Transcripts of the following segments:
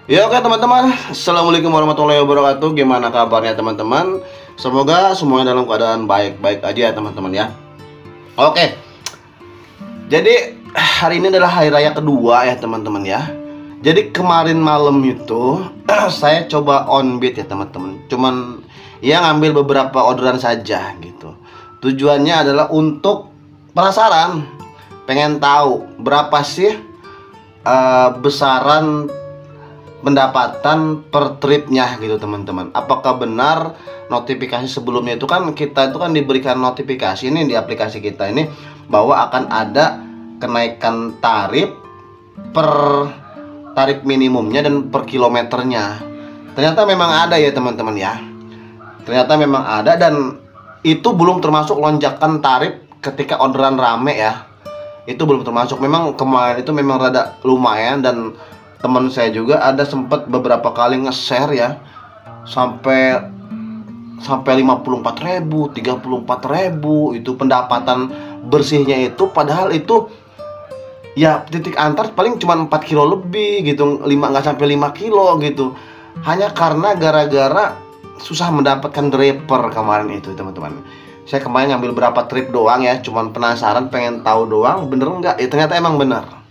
Ya oke teman-teman, Assalamualaikum warahmatullahi wabarakatuh. Gimana kabarnya teman-teman? Semoga semuanya dalam keadaan baik-baik aja ya teman-teman ya. Oke, jadi hari ini adalah hari raya kedua ya teman-teman ya. Jadi kemarin malam itu saya coba on beat ya teman-teman. Cuman ya ngambil beberapa orderan saja gitu. Tujuannya adalah untuk penasaran, pengen tahu berapa sih besaran pendapatan per tripnya gitu teman-teman. Apakah benar notifikasi sebelumnya itu kan kita itu kan diberikan notifikasi ini di aplikasi kita ini bahwa akan ada kenaikan tarif per tarif minimumnya dan per kilometernya. Ternyata memang ada ya teman-teman ya. Ternyata memang ada dan itu belum termasuk lonjakan tarif ketika orderan rame ya. Itu belum termasuk. Memang kemarin itu memang rada lumayan dan teman saya juga ada sempat beberapa kali nge-share ya sampai 54.000, 34.000 itu pendapatan bersihnya itu, padahal itu ya titik antar paling cuma 4 kilo lebih gitu, nggak sampai 5 kilo gitu, hanya karena gara-gara susah mendapatkan driver kemarin itu teman-teman. Saya kemarin ngambil berapa trip doang ya, cuman penasaran pengen tahu doang bener nggak ya, ternyata emang bener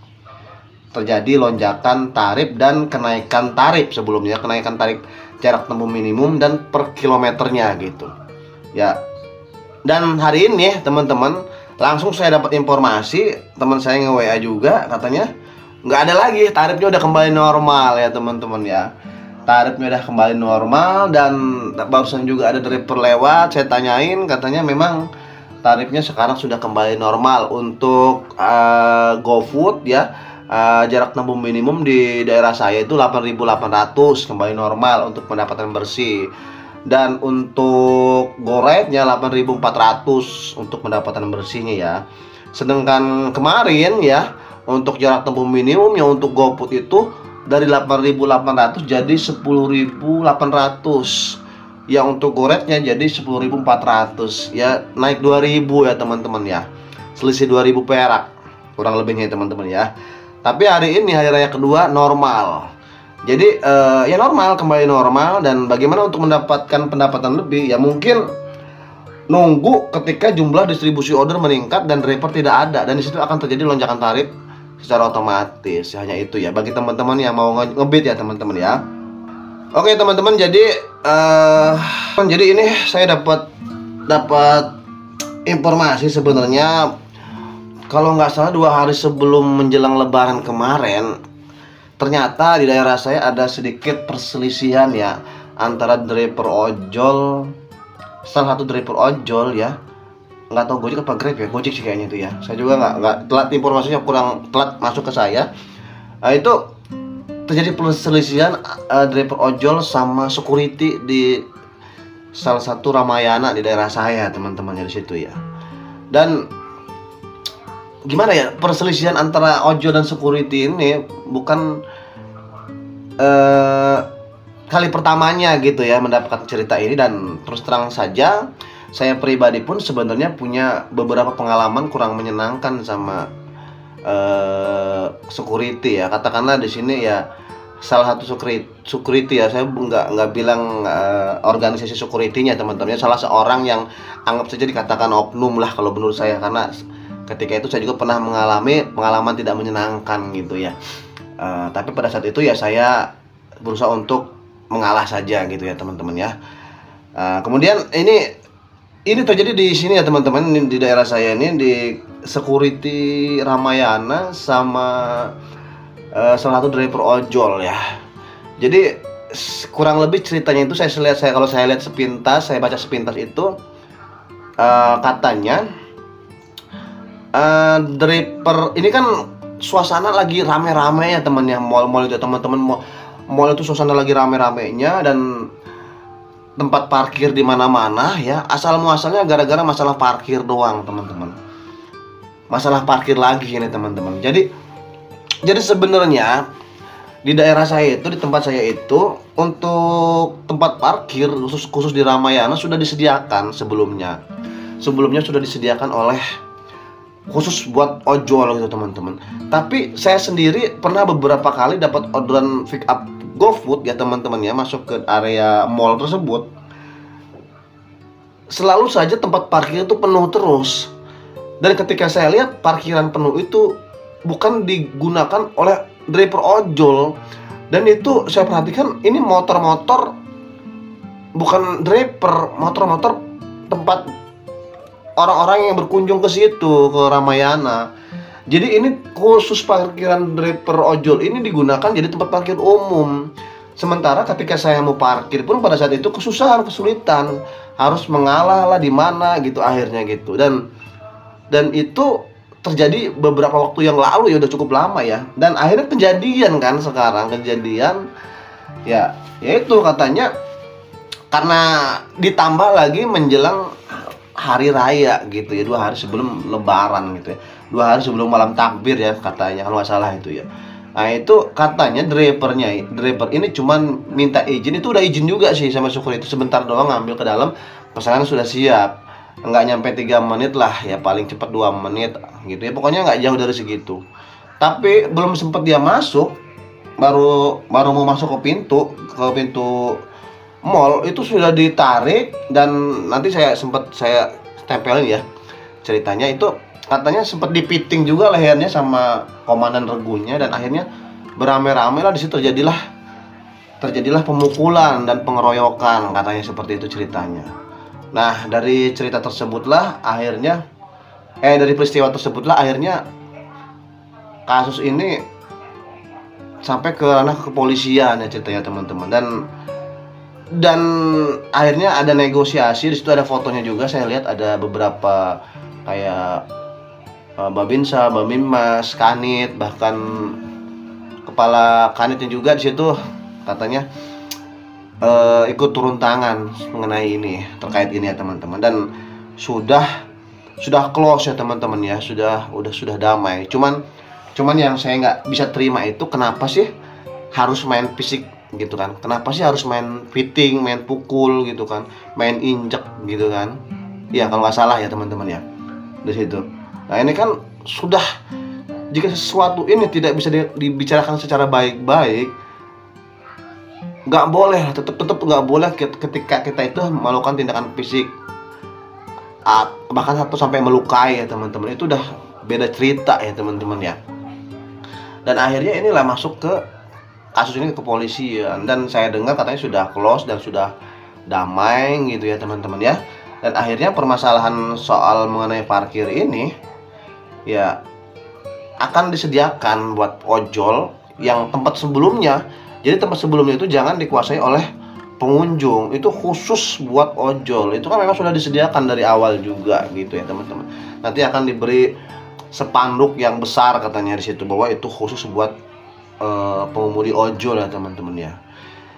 terjadi lonjakan tarif dan kenaikan tarif sebelumnya, kenaikan tarif jarak tempuh minimum dan per kilometernya gitu ya. Dan hari ini teman-teman langsung saya dapat informasi, teman saya nge-WA juga katanya nggak ada lagi, tarifnya udah kembali normal ya teman-teman ya. Tarifnya udah kembali normal dan barusan juga ada driver lewat, saya tanyain katanya memang tarifnya sekarang sudah kembali normal untuk GoFood ya. Jarak tempuh minimum di daerah saya itu 8.800 kembali normal untuk pendapatan bersih, dan untuk GoRide-nya 8.400 untuk pendapatan bersihnya ya. Sedangkan kemarin ya untuk jarak tempuh minimumnya untuk GoFood itu dari 8.800 jadi 10.800 ya, untuk GoRide-nya jadi 10.400 ya, naik 2.000 ya teman-teman ya, selisih 2.000 perak kurang lebihnya teman-teman ya. Tapi hari ini hari raya kedua normal. Jadi ya normal, kembali normal. Dan bagaimana untuk mendapatkan pendapatan lebih? Ya mungkin nunggu ketika jumlah distribusi order meningkat dan driver tidak ada, dan disitu akan terjadi lonjakan tarif secara otomatis. Hanya itu ya bagi teman-teman yang mau ngebit ya teman-teman ya. Oke teman-teman, jadi ini saya dapat informasi sebenarnya. Kalau nggak salah 2 hari sebelum menjelang lebaran kemarin, ternyata di daerah saya ada sedikit perselisihan ya antara driver ojol, salah satu driver ojol ya, nggak tahu Gojek apa Grab ya, Gojek sih kayaknya itu ya. Saya juga nggak telat, informasinya kurang telat masuk ke saya. Nah, itu terjadi perselisihan driver ojol sama security di salah satu Ramayana di daerah saya teman-teman ya, di situ ya. Dan gimana ya, perselisihan antara ojol dan security ini bukan kali pertamanya gitu ya mendapatkan cerita ini, dan terus terang saja saya pribadi pun sebenarnya punya beberapa pengalaman kurang menyenangkan sama security ya. Katakanlah di sini ya salah satu security ya, saya nggak bilang organisasi security-nya teman-teman, salah seorang yang anggap saja dikatakan oknum lah kalau menurut saya, karena ketika itu saya juga pernah mengalami pengalaman tidak menyenangkan gitu ya. Tapi pada saat itu ya saya berusaha untuk mengalah saja gitu ya teman-teman ya. Kemudian ini terjadi di sini ya teman-teman, di daerah saya ini, di security Ramayana sama salah satu driver ojol ya. Jadi kurang lebih ceritanya itu kalau saya lihat sepintas, saya baca sepintas itu katanya driver ini kan suasana lagi rame-rame ya teman ya, mall itu teman-teman, mall itu suasana lagi rame-ramenya dan tempat parkir di mana-mana ya. Asal muasalnya gara-gara masalah parkir doang teman-teman, masalah parkir lagi ini teman-teman. Jadi sebenarnya di daerah saya itu, di tempat saya itu, untuk tempat parkir khusus di Ramayana sudah disediakan sebelumnya sudah disediakan oleh khusus buat ojol gitu teman-teman. Tapi saya sendiri pernah beberapa kali dapat orderan pick up GoFood ya teman-teman ya, masuk ke area mall tersebut, selalu saja tempat parkir itu penuh terus. Dan ketika saya lihat parkiran penuh itu bukan digunakan oleh driver ojol. Dan itu saya perhatikan ini motor-motor, bukan driver, motor-motor tempat orang-orang yang berkunjung ke situ, ke Ramayana. Jadi ini khusus parkiran driver ojol ini digunakan jadi tempat parkir umum. Sementara ketika saya mau parkir pun pada saat itu kesulitan, harus mengalah lah di mana gitu akhirnya gitu. Dan itu terjadi beberapa waktu yang lalu ya, udah cukup lama ya. Dan akhirnya kejadian kan sekarang, ya itu katanya karena ditambah lagi menjelang hari raya gitu ya, 2 hari sebelum lebaran gitu ya, 2 hari sebelum malam takbir ya katanya, kalau nggak salah itu ya. Nah itu katanya driver ini cuman minta izin, itu udah izin juga sih sama syukur, itu sebentar doang ngambil ke dalam, pesanan sudah siap, nggak nyampe 3 menit lah ya, paling cepat 2 menit gitu ya, pokoknya nggak jauh dari segitu. Tapi belum sempat dia masuk, baru mau masuk ke pintu mall itu sudah ditarik. Dan nanti saya tempelin ya ceritanya, itu katanya sempat dipiting juga lehernya sama komandan regunya, dan akhirnya beramai-ramai lah di situ terjadilah pemukulan dan pengeroyokan, katanya seperti itu ceritanya. Nah dari cerita tersebutlah akhirnya dari peristiwa tersebutlah akhirnya kasus ini sampai ke ranah kepolisian ya ceritanya teman-teman. Dan akhirnya ada negosiasi, di situ ada fotonya juga, saya lihat ada beberapa kayak Babinsa, Babinmas, Kanit, bahkan kepala Kanitnya juga di situ katanya ikut turun tangan mengenai ini, terkait ini ya teman-teman. Dan sudah close ya teman-teman ya, sudah damai. Cuman yang saya nggak bisa terima itu kenapa sih harus main fisik gitu kan, kenapa sih harus main fitting, main pukul gitu kan, main injek gitu kan ya, kalau nggak salah ya teman-teman ya di situ. Nah ini kan sudah, jika sesuatu ini tidak bisa dibicarakan secara baik-baik, nggak boleh, tetap nggak boleh ketika kita itu melakukan tindakan fisik bahkan sampai melukai ya teman-teman, itu udah beda cerita ya teman-teman ya. Dan akhirnya inilah masuk ke kasus ini ke kepolisian, dan saya dengar katanya sudah close dan sudah damai gitu ya teman-teman ya. Dan akhirnya permasalahan soal mengenai parkir ini ya akan disediakan buat ojol yang tempat sebelumnya. Jadi tempat sebelumnya itu jangan dikuasai oleh pengunjung, itu khusus buat ojol. Itu kan memang sudah disediakan dari awal juga gitu ya teman-teman. Nanti akan diberi spanduk yang besar katanya di situ bahwa itu khusus buat pengemudi ojol ya teman-teman ya.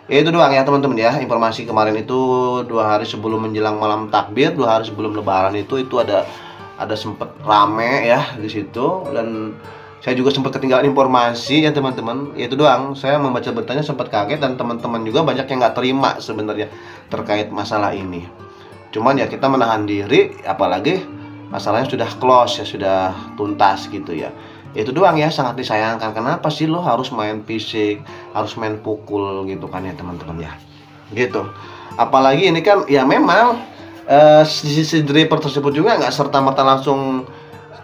Itu doang ya teman-teman ya, informasi kemarin itu 2 hari sebelum menjelang malam takbir, 2 hari sebelum lebaran itu ada sempet rame ya di situ. Dan saya juga sempat ketinggalan informasi ya teman-teman. Itu doang, saya membaca beritanya sempat kaget, dan teman-teman juga banyak yang nggak terima sebenarnya terkait masalah ini. Cuman ya kita menahan diri, apalagi masalahnya sudah close ya, sudah tuntas gitu ya. Itu doang ya, sangat disayangkan. Kenapa sih lo harus main fisik, harus main pukul gitu kan ya teman-teman ya, gitu. Apalagi ini kan ya memang si driver tersebut juga nggak serta-merta langsung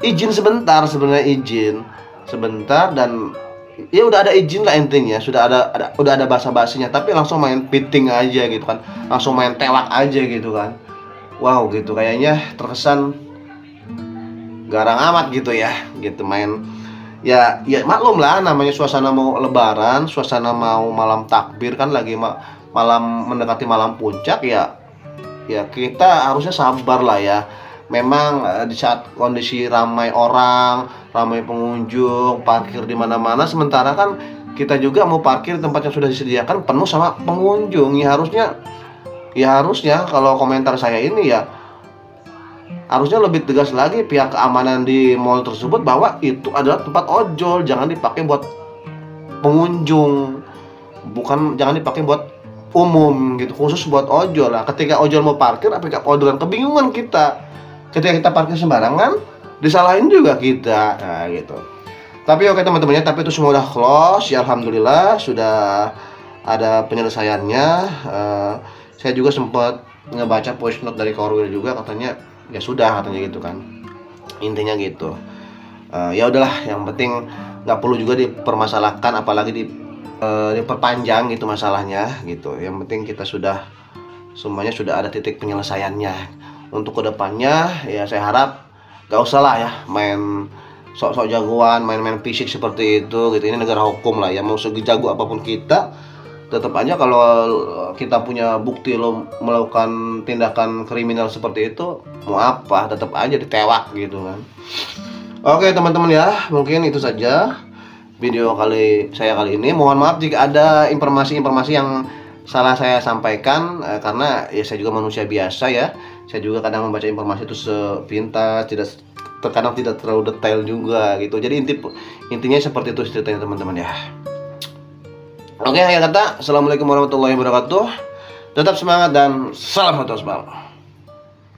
izin sebentar, sebenarnya izin sebentar dan ya udah ada izin lah intinya, udah ada basa-basinya, tapi langsung main fitting aja gitu kan, langsung main telak aja gitu kan. Wow gitu, kayaknya terkesan garang amat gitu ya, gitu main. Ya maklum lah, namanya suasana mau lebaran, suasana mau malam takbir kan, lagi malam mendekati malam puncak ya kita harusnya sabar lah ya. Memang di saat kondisi ramai orang, ramai pengunjung, parkir di mana-mana, sementara kan kita juga mau parkir tempat yang sudah disediakan penuh sama pengunjung. Ya harusnya kalau komentar saya ini ya harusnya lebih tegas lagi pihak keamanan di mall tersebut bahwa itu adalah tempat ojol, jangan dipakai buat pengunjung, jangan dipakai buat umum gitu, khusus buat ojol. Lah ketika ojol mau parkir, apakah ojolan kebingungan kita ketika kita parkir sembarangan, disalahin juga kita, nah gitu. Tapi oke teman-teman ya, tapi itu semua udah close ya, alhamdulillah sudah ada penyelesaiannya. Saya juga sempat ngebaca voice note dari Korwil juga, katanya ya sudah, katanya gitu kan, intinya gitu. Ya udahlah, yang penting nggak perlu juga dipermasalahkan, apalagi diperpanjang gitu masalahnya gitu. Yang penting kita semuanya sudah ada titik penyelesaiannya. Untuk kedepannya ya saya harap nggak usah lah ya main sok-sok jagoan, main-main fisik seperti itu gitu. Ini negara hukum lah ya, mau sejago apapun kita, tetap aja kalau kita punya bukti lo melakukan tindakan kriminal seperti itu, mau apa, tetap aja ditewak gitu kan. Oke teman-teman ya, mungkin itu saja video kali ini. Mohon maaf jika ada informasi-informasi yang salah saya sampaikan, karena ya saya juga manusia biasa ya. Saya juga kadang membaca informasi itu sepintas, terkadang tidak terlalu detail juga gitu. Jadi intinya seperti itu ceritanya teman-teman ya. Oke, akhir kata, assalamualaikum warahmatullahi wabarakatuh. Tetap semangat dan salam satu asbal.